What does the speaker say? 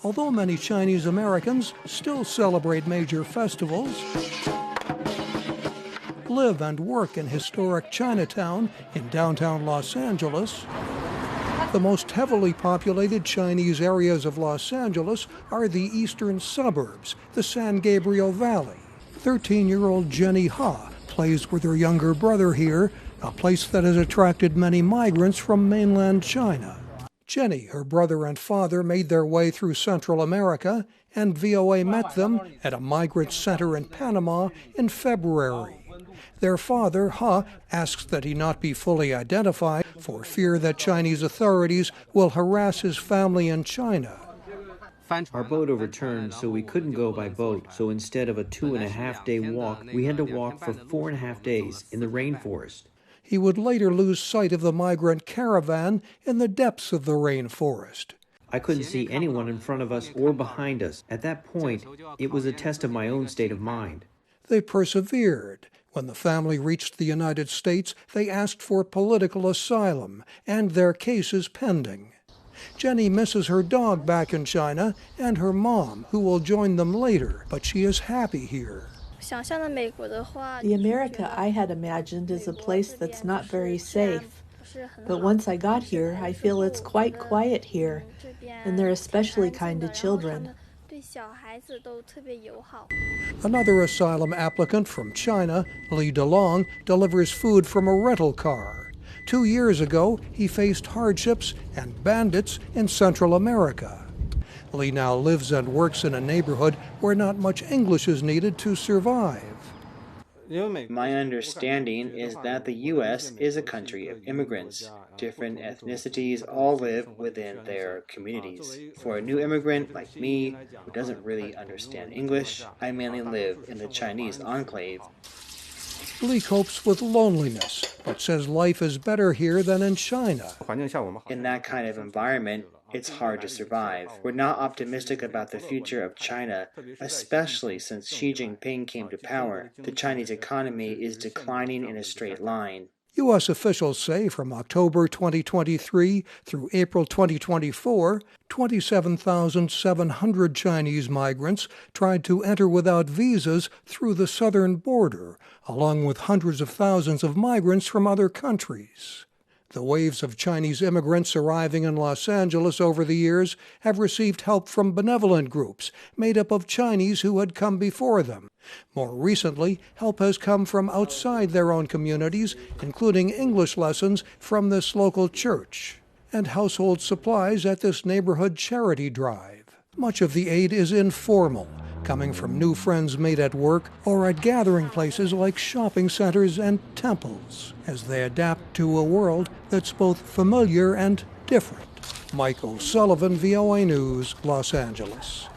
Although many Chinese Americans still celebrate major festivals, live and work in historic Chinatown in downtown Los Angeles, the most heavily populated Chinese areas of Los Angeles are the eastern suburbs, the San Gabriel Valley. 13-year-old Jenny Ha plays with her younger brother here, a place that has attracted many migrants from mainland China. Jenny, her brother and father made their way through Central America, and VOA met them at a migrant center in Panama in February. Their father, Ha, asks that he not be fully identified for fear that Chinese authorities will harass his family in China. Our boat overturned, so we couldn't go by boat. So instead of a 2.5-day walk, we had to walk for 4.5 days in the rainforest. He would later lose sight of the migrant caravan in the depths of the rainforest. I couldn't see anyone in front of us or behind us. At that point, it was a test of my own state of mind. They persevered. When the family reached the United States, they asked for political asylum, and their case is pending. Jenny misses her dog back in China and her mom, who will join them later, but she is happy here. The America I had imagined is a place that's not very safe. But once I got here, I feel it's quite quiet here, and they're especially kind to children. Another asylum applicant from China, Li DeLong, delivers food from a rental car. 2 years ago, he faced hardships and bandits in Central America. Li now lives and works in a neighborhood where not much English is needed to survive. My understanding is that the U.S. is a country of immigrants. Different ethnicities all live within their communities. For a new immigrant like me, who doesn't really understand English, I mainly live in the Chinese enclave. Li copes with loneliness, but says life is better here than in China. In that kind of environment, it's hard to survive. We're not optimistic about the future of China, especially since Xi Jinping came to power. The Chinese economy is declining in a straight line. U.S. officials say from October 2023 through April 2024, 27,700 Chinese migrants tried to enter without visas through the southern border, along with hundreds of thousands of migrants from other countries. The waves of Chinese immigrants arriving in Los Angeles over the years have received help from benevolent groups made up of Chinese who had come before them. More recently, help has come from outside their own communities, including English lessons from this local church and household supplies at this neighborhood charity drive. Much of the aid is informal, coming from new friends made at work or at gathering places like shopping centers and temples, as they adapt to a world that's both familiar and different. Mike O'Sullivan, VOA News, Los Angeles.